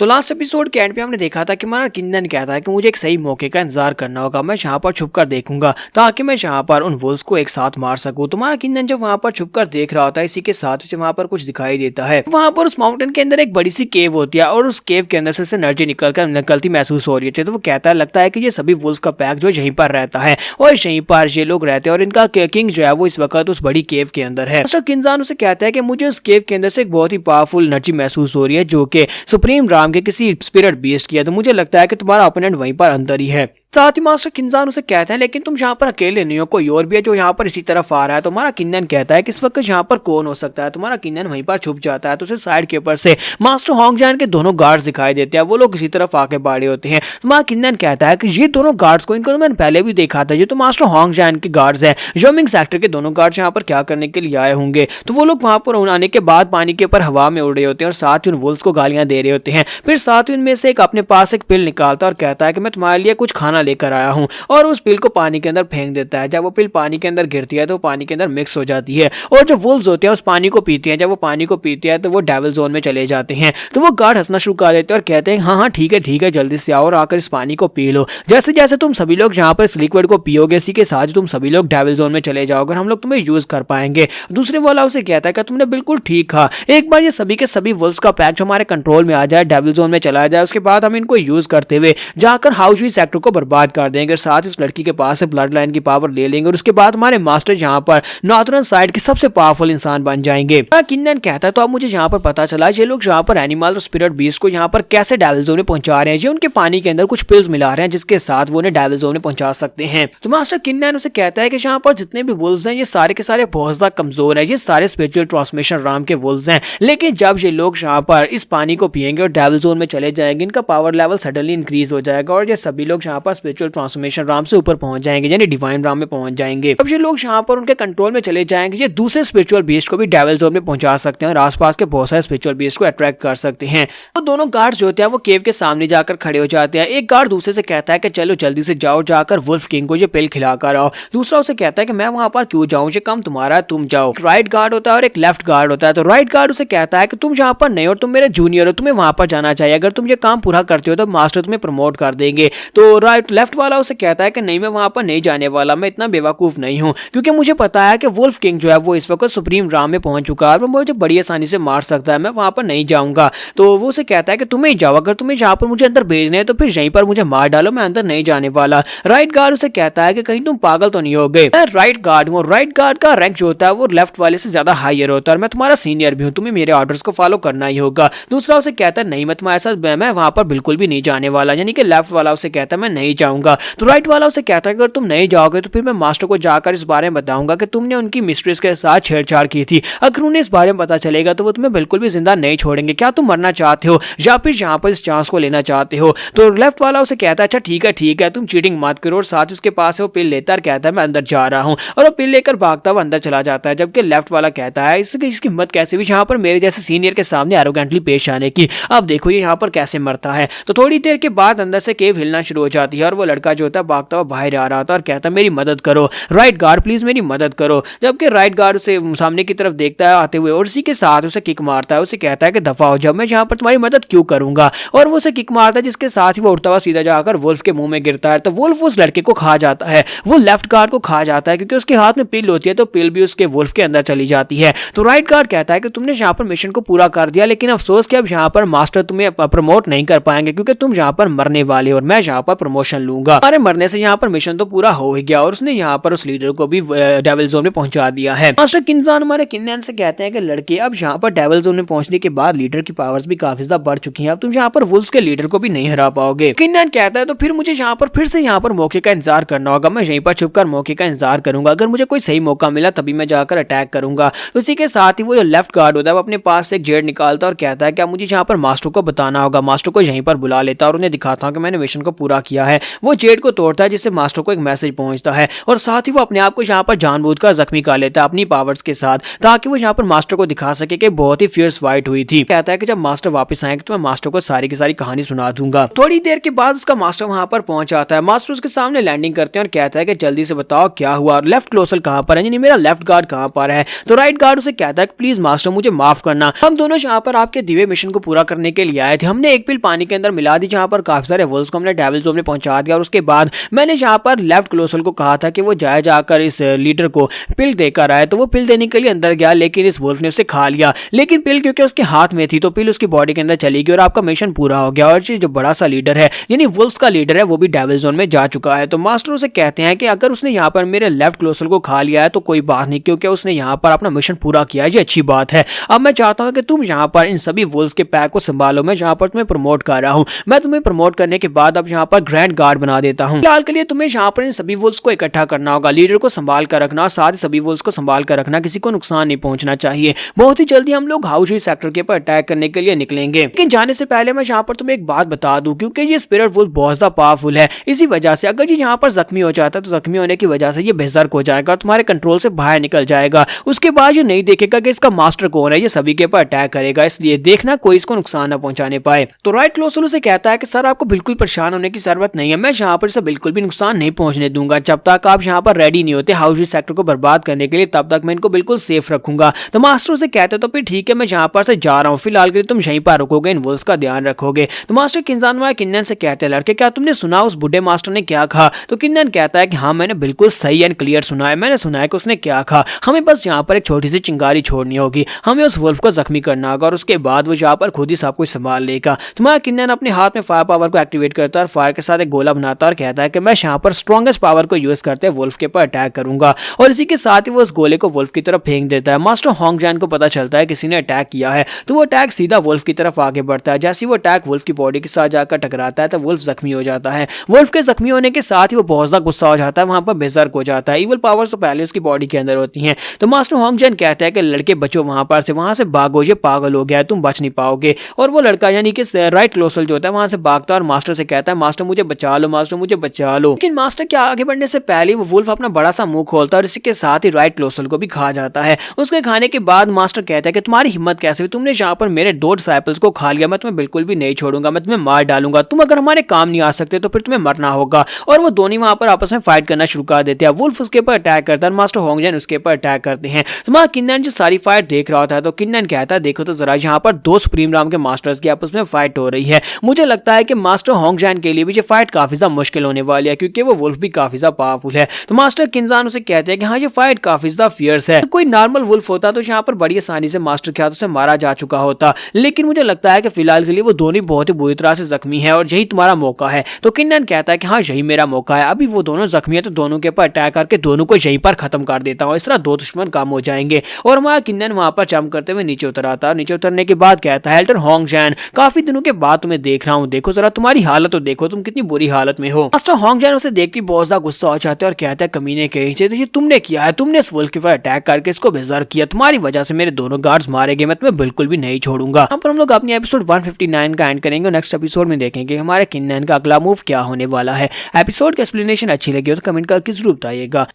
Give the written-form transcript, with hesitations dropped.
तो last episode के and पे हमने देखा था कि हमारा किंदन कहता है कि मुझे एक सही मौके का इंतजार करना होगा, मैं यहाँ पर छुप कर देखूंगा ताकि मैं यहाँ पर उन वुल्स को एक साथ मार सकूं। तो हमारा किंदन जब वहाँ पर छुप कर देख रहा होता है, इसी के साथ उसे वहाँ पर कुछ दिखाई देता है। वहाँ पर उस माउंटेन के अंदर एक बड़ी सी केव होती है और उस केव के अंदर से एनर्जी निकलती महसूस हो रही है। तो वो कहता है लगता है कि ये सभी वुल्स का पैक जो यहीं पर रहता है और यहीं पर ये लोग रहते हैं और इनका किंग जो है वो इस वक्त उस बड़ी केव के अंदर है। किंजान उसे कहता है कि मुझे उस केव के अंदर से एक बहुत ही पावरफुल एनर्जी महसूस हो रही है जो कि सुप्रीम राम के किसी स्पिरिट बेस्ड किया। तो मुझे लगता है कि तुम्हारा ओपोनेंट वहीं पर अंदर ही है। साथ ही मास्टर किंजान उसे कहते हैं लेकिन तुम यहाँ पर अकेले नहीं हो, कोई और भी है जो यहाँ पर इसी तरफ आ रहा है। तो हमारा किंदन कहता है कि इस वक्त यहाँ पर कौन हो सकता है। तुम्हारा किंदन वहीं पर छुप जाता है। तो उसे साइड के ऊपर से मास्टर होंगजान के दोनों गार्ड्स दिखाई देते हैं, वो लोग इसी तरफ आके बाड़े होते हैं। तुम्हारा किंदन कहता है कि ये दोनों गार्ड्स को इनको मैंने पहले भी देखा था, ये तो मास्टर होंगजान के गार्ड्स हैं। जोमिंग सेक्टर के दोनों गार्ड्स यहाँ पर क्या करने के लिए आए होंगे। तो वो लोग वहां पर आने के बाद पानी के ऊपर हवा में उड़ रहे होते हैं और साथ ही उन वुल्स को गालियां दे रहे होते हैं। फिर साथ ही उनमें से एक अपने पास एक पिल निकालता और कहता है कि मैं तुम्हारे लिए कुछ खाना लेकर आया हूँ और उस पिल को पानी के अंदर फेंक देता है। जब वो पिल पानी के अंदर गिरती है तो पानी के अंदर मिक्स हो जाती है और जो वुल्स होते हैं उस पानी को पीते हैं। जब वो पानी को पीते हैं तो वो डेविल जोन में चले जाते हैं। तो वो गार्ड हंसना शुरू कर देते हैं और कहते हैं हाँ ठीक है जल्दी से आओ और आकर इस पानी को पी लो। जैसे जैसे तुम सभी लोग यहाँ पर इस लिक्विड को पियोगे इसी के साथ तुम सभी लोग डेविल जोन में चले जाओगे और हम लोग तुम्हें यूज कर पाएंगे। दूसरे वाला उसे कहता है कि तुमने बिल्कुल ठीक कहा, एक बार ये सभी के सभी वुल्स का पैक जो हमारे कंट्रोल में आ जाए, डेविल जोन में चला जाए, उसके बाद हम इनको यूज करते हुए जाकर हाउसवी सेक्टर को बर्बाद कर देंगे। साथ ही उस लड़की के पास से ब्लड लाइन की पावर ले लेंगे और उसके बाद हमारे मास्टर यहाँ पर नॉर्थर्न साइड के सबसे पावरफुल इंसान बन जाएंगे। किंदन कहता है तो अब मुझे यहाँ पर पता चला ये लोग यहाँ पर एनिमल और स्पिरिट बीस्ट को यहाँ पर कैसे डेविल जोन में पहुंचा रहे हैं। ये उनके पानी के अंदर कुछ पिल्स मिला रहे हैं जिसके साथ वो उन्हें डेविल जोन में पहुंचा सकते हैं। तो मास्टर किंदन उसे कहता है कि यहाँ पर जितने भी वुल्स हैं ये सारे के सारे बहुत ज्यादा कमजोर है, ये सारे स्पिरिचुअल ट्रांसमिशन राम के वुल्स हैं। लेकिन जब ये लोग यहाँ पर इस पानी को पिएंगे और डेविल जोन में चले जाएंगे, इनका पावर लेवल सडनली इंक्रीज हो जाएगा और ये सभी लोग यहाँ पर स्पिरिचुअल ट्रांसफॉर्मेशन राम से ऊपर पहुंच जाएंगे, यानी डिवाइन राम में पहुंच जाएंगे। अब ये लोग यहाँ पर उनके कंट्रोल में चले जाएंगे, ये दूसरे स्पिरिचुअल बीस्ट को भी डेविल जोन में पहुंचा सकते हैं और आसपास के बहुत सारे स्पिरिचुअल बीस्ट को अट्रैक्ट कर सकते हैं। तो दोनों गार्ड्स जो होते हैं वो केव के सामने जाकर खड़े हो जाते हैं। एक गार्ड दूसरे से कहता है कि चलो जल्दी से जाओ, जाकर वुल्फ किंग को ये पिल खिलाकर आओ। दूसरा उसे कहता है कि मैं वहां पर क्यों जाऊं, ये काम तुम्हारा है, तुम जाओ। राइट गार्ड होता है और एक लेफ्ट गार्ड होता है। तो राइट गार्ड उसे कहता है कि तुम यहाँ पर नहीं हो, तुम मेरे जूनियर हो, तुम्हें वहां पर जाना चाहिए, अगर तुम ये काम पूरा करते हो तो मास्टर तुम्हें प्रमोट कर देंगे। तो लेफ्ट वाला उसे कहता है कि नहीं मैं वहां पर नहीं जाने वाला, मैं इतना बेवकूफ नहीं हूँ क्योंकि मुझे पता है कि वुल्फ किंग जो है वो इस वक्त सुप्रीम राम में पहुंच चुका है और मुझे बड़ी आसानी से मार सकता है, मैं वहां पर नहीं जाऊंगा। तो वो उसे कहता है कि तुम्हें जाओ, अगर तुम्हें यहाँ पर मुझे अंदर भेजने हैं तो फिर यहीं पर मुझे मार डालो, मैं अंदर नहीं जाने वाला। राइट गार्ड उसे कहता है कि कहीं तुम पागल तो नहीं हो गए, मैं राइट गार्ड हूँ। राइट गार्ड का रैंक जो होता है वो लेफ्ट वाले से ज्यादा हायर होता है और मैं तुम्हारा सीनियर भी हूँ, तुम्हें मेरे ऑर्डर्स को फॉलो करना ही होगा। दूसरा उसे कहता है नहीं मैं तुम्हारे साथ मैं वहां पर बिल्कुल भी नहीं जाने वाला, यानी कि लेफ्ट वाला उसे कहता है मैं नहीं जाऊंगा। तो राइट वाला उसे कहता है अगर तुम नहीं जाओगे तो फिर मैं मास्टर को जाकर इस बारे में बताऊंगा कि तुमने उनकी मिस्ट्रेस के साथ छेड़छाड़ की थी, अगर उन्हें इस बारे में पता चलेगा तो वो तुम्हें बिल्कुल भी जिंदा नहीं छोड़ेंगे। क्या तुम मरना चाहते हो या फिर यहाँ पर इस चांस को लेना चाहते हो। तो लेफ्ट वाला उसे कहता है अच्छा ठीक है तुम चीटिंग मत करो और साथ उसके पास वो पिल लेता है, कहता है मैं अंदर जा रहा हूँ और वो पिल लेकर भागता हुआ अंदर चला जाता है। जबकि लेफ्ट वाला कहता है इसकी हिम्मत कैसे भी यहाँ पर मेरे जैसे सीनियर के सामने एरोगेंटली पेश आने की, अब देखो ये यहाँ पर कैसे मरता है। तो थोड़ी देर के बाद अंदर से केव हिलना शुरू हो जाती है और वो लड़का जो होता है भागता हुआ बाहर आ रहा था और कहता है मेरी मदद करो राइट गार्ड, प्लीज मेरी मदद करो। जबकि राइट गार्ड उसे सामने की तरफ देखता है आते हुए और उसी के साथ उसे किक मारता है। उसे कहता है कि दफा हो, जब मैं यहाँ पर तुम्हारी मदद क्यों करूंगा, और वो उसे किक मारता है जिसके साथ ही वो उड़ता हुआ सीधा जाकर वुल्फ के मुंह में गिरता है। तो वुल्फ उस लड़के को खा जाता है, वो लेफ्ट गार्ड को खा जाता है क्योंकि उसके हाथ में पिल होती है तो पिल भी उसके वुल्फ के अंदर चली जाती है। तो राइट गार्ड कहता है कि तुमने यहाँ पर मिशन को पूरा कर दिया, लेकिन अफसोस कि अब यहाँ पर मास्टर तुम्हें प्रमोट नहीं कर पाएंगे क्योंकि तुम यहाँ पर मरने वाले और मैं यहाँ पर प्रमोशन लूंगा। हमारे मरने से यहाँ पर मिशन तो पूरा हो ही गया और उसने यहाँ पर उस लीडर को भी डेविल जोन में पहुंचा दिया है। मास्टर किंजान हमारे किंदन से कहते हैं कि लड़के अब यहाँ पर डेविल जोन में पहुंचने के बाद लीडर की पावर्स भी काफी ज्यादा बढ़ चुकी हैं, अब तुम यहाँ पर वुल्स के लीडर को भी नहीं हरा पाओगे। किंदन कहता है तो फिर मुझे यहाँ पर फिर से यहाँ पर मौके का इंतजार करना होगा, मैं यहीं पर छुपकर मौके का इंतजार करूंगा, अगर मुझे कोई सही मौका मिला तभी मैं जाकर अटैक करूंगा। तो इसी के साथ ही वो जो लेफ्ट गार्ड होता है वो अपने पास से एक जेड निकालता है और कहता है कि मुझे यहाँ पर मास्टर को बताना होगा, मास्टर को यहीं पर बुला लेता और उन्हें दिखाता हूँ कि मैंने मिशन को पूरा किया है। है वो जेड को तोड़ता है, जिससे मास्टर को एक मैसेज पहुंचता है और साथ ही वो अपने आप को यहाँ पर जानबूझकर जख्मी कर लेता है अपनी पावर्स के साथ, ताकि वो यहाँ पर मास्टर को दिखा सके कि बहुत ही फियर्स फाइट हुई थी। कहता है कि जब मास्टर वापस आएंगे तो मैं मास्टर को सारी की सारी कहानी सुना दूंगा। थोड़ी देर के बाद उसका मास्टर वहां पर पहुंच जाता है। मास्टर उसके सामने लैंडिंग करते हैं और कहता है कि जल्दी से बताओ क्या हुआ, लेफ्ट क्लोसल कहां पर है, यानी मेरा लेफ्ट गार्ड कहां पर है। तो राइट गार्ड उसे कहता है कि प्लीज मास्टर मुझे माफ करना, हम दोनों यहाँ पर आपके दिव्य मिशन को पूरा करने के लिए आए थे। हमने एक पिल पानी के अंदर मिला दी जहां पर काफी सारे वुल्व्स को हमने डेविल ज़ोन में पहुंचा दिया और उसके बाद मैंने यहाँ पर लेफ्ट क्लोसल को कहा था कि वो जाकर इस लीडर को पिल देकर आए। तो वो पिल देने के लिए अंदर गया, लेकिन इस वुल्फ ने उसे खा लिया। लेकिन पिल क्योंकि उसके हाथ में थी तो पिल उसकी बॉडी के अंदर चली गई और आपका मिशन पूरा हो गया। और जो बड़ा सा लीडर है यानी वुल्फ्स का लीडर है वो भी डेविल ज़ोन में जा चुका है। तो मास्टर उसे कहते हैं कि अगर उसने यहाँ पर मेरे लेफ्ट क्लोसल को खा लिया है तो कोई बात नहीं, क्योंकि उसने यहाँ पर अपना मिशन पूरा किया है, ये अच्छी बात है। अब मैं चाहता हूँ कि तुम यहाँ पर इन सभी वुल्फ्स के पैक को संभालो। मैं यहाँ पर तुम्हें प्रमोट कर रहा हूँ। मैं तुम्हें प्रमोट करने के बाद अब यहाँ पर ग्रैंड गार्ड बना देता हूँ। फिलहाल के लिए तुम्हें यहाँ पर इन सभी वुल्फ्स को इकट्ठा करना होगा, लीडर को संभाल कर रखना और साथ ही सभी वुल्फ्स को संभाल कर रखना, किसी को नुकसान नहीं पहुंचना चाहिए। बहुत ही जल्दी हम लोग हाउजी सेक्टर के ऊपर अटैक करने के लिए निकलेंगे। लेकिन जाने से पहले मैं यहाँ पर तुम्हें एक बात बता दूं, क्योंकि ये स्पिरिट वुल्फ बहुत ज्यादा पावरफुल है। इसी वजह से अगर ये यहाँ पर जख्मी हो जाता है तो जख्मी होने की वजह से ये बेजर्क हो जाएगा और तुम्हारे कंट्रोल से बाहर निकल जाएगा। उसके बाद ये नहीं देखेगा कि इसका मास्टर कौन है, ये सभी के ऊपर अटैक करेगा। इसलिए देखना कोई इसको नुकसान न पहुंचाने पाए। तो राइट क्लोसल से कहता है कि सर आपको बिल्कुल परेशान होने की जरूरत नहीं है, मैं यहाँ पर इसे बिल्कुल भी नुकसान नहीं पहुंचने दूंगा। जब तक आप यहाँ पर रेडी नहीं होते हाउजी सेक्टर को बर्बाद करने के लिए तब तक मैं इनको बिल्कुल सेफ रखूंगा। तो मास्टर से कहते तो फिर ठीक है, मैं यहाँ पर से जा रहा हूँ, फिलहाल के लिए तुम यहीं पर रुकोगे, इन वुल्फ्स का ध्यान रखोगे। तो मास्टर किन्नन से कहते हैं लड़के क्या तुमने सुना उस बुढ़े मास्टर ने क्या कहा? तो किन्नन कहता है कि हाँ मैंने बिल्कुल सही एंड क्लियर सुना है, मैंने सुना है कि उसने क्या कहा। हमें बस यहाँ पर एक छोटी सी चिंगारी छोड़नी होगी, हमें उस वुल्फ को जख्मी करना होगा और उसके बाद वो यहाँ पर खुद ही सब कुछ संभाल लेगा। तुम्हारा किन्नन अपने हाथ में फायर पावर को एक्टिवेट करता है और फायर के साथ एक गोला बनाता है और कहता है कि मैं यहाँ पर स्ट्रॉन्गेस्ट पावर को यूज करते वुल्फ के ऊपर अटैक करूंगा। और इसी के साथ ही वो उस गोले को वुल्फ की तरफ फेंक देता है। मास्टर होंगजैन को पता चलता है किसी ने अटैक किया है, तो वो अटैक सीधा वुल्फ की तरफ आगे बढ़ता है। जैसे वो अटैक वुल्फ की बॉडी के साथ जाकर टकराता है तो वुल्फ जख्मी हो जाता है। वुल्फ के जख्मी होने के साथ ही वो बहुत ज्यादा गुस्सा हो जाता है, वहां पर बेजर्क हो जाता है। इवल पावर्स तो पहले उसकी बॉडी के अंदर होती हैं। तो मास्टर होंगजैन कहता है कि लड़के बचो, वहां से भागो, ये पागल हो गया है, तुम बच नहीं पाओगे। और वो लड़का यानी कि राइट क्लोसल जो होता है वहां से भागता है और मास्टर से कहता है मास्टर मुझे बचा लो, मास्टर मुझे बचा लो। लेकिन मास्टर के आगे बढ़ने से पहले वो वुल्फ अपना बड़ा सा मुंह खोलता है और इसी के साथ ही राइट क्लोसल को भी खा जाता है। उसके खाने के बाद मास्टर कहता है कि तुम्हारी हिम्मत कैसे हुई, तुमने यहाँ पर मेरे 2 डिसाइपल्स को खा लिया, मैं तुम्हें बिल्कुल भी नहीं छोड़ूंगा, मैं तुम्हें मार डालूंगा। तुम अगर हमारे काम नहीं आ सकते तो फिर तुम्हें मरना होगा। और वो दोनों वहां पर आपस में फाइट करना शुरू कर देते हैं। वुल्फ उसके ऊपर अटैक करता है, मास्टर होंगजैन उसके ऊपर अटैक करते हैं। तुम्हारा किन्नन जो सारी फाइट देख रहा होता है तो किन्नन कहता है देखो तो जरा यहाँ पर 2 सुप्रीम राम के मास्टर्स की आपस में फाइट हो रही है। मुझे लगता है कि मास्टर होंगजैन के लिए भी ये फाइट काफी ज्यादा मुश्किल होने वाली है, क्योंकि वो वुल्फ भी काफी ज्यादा पावरफुल है। तो मास्टर किन्जान उसे कहते हैं कि हाँ ये फाइट काफी ज्यादा फियर्स है, कोई नॉर्मल वुल्फ होता तो यहाँ पर बड़ी आसानी से मास्टर के हाथों से मारा जा चुका होता। लेकिन मुझे लगता है कि फिलहाल के लिए वो दोनों बहुत ही बुरी तरह से जख्मी है और यही तुम्हारा मौका है। तो किन्नन कहता है कि हाँ यही मेरा मौका है, अभी वो दोनों जख्मी है तो दोनों के ऊपर अटैक करके दोनों को यहीं पर खत्म कर देता हूँ, इस तरह 2 दुश्मन कम हो जाएंगे। और हमारा किन्नन वहां पर जंप करते हुए नीचे उतर आता है। नीचे उतरने के बाद कहता है एल्डर होंगजैन काफी दिनों के बाद तुम्हें देख रहा हूँ, देखो जरा तुम्हारी हालत तो देखो, तुम कितनी बुरी हालत में हो। मास्टर होंगजैन उसे देख के बहुत ज्यादा गुस्सा हो जाता है और कहता है कमीने के ये तुमने किया है, तुमने इस वुल्फ के ऊपर अटैक करके इसको बेजार किया, तुम्हारी वजह से मेरे दोनों गार्ड्स मारे गए, मैं तुम्हें बिल्कुल भी नहीं छोड़ूंगा। यहाँ पर हम लोग अपनी एपिसोड 159 का एंड करेंगे। नेक्स्ट एपिसोड में देखेंगे हमारे किन्नन का अगला मूव क्या होने वाला है। एपिसोड की एक्सप्लेनेशन अच्छी लगी हो तो कमेंट करके जरूर बताइएगा।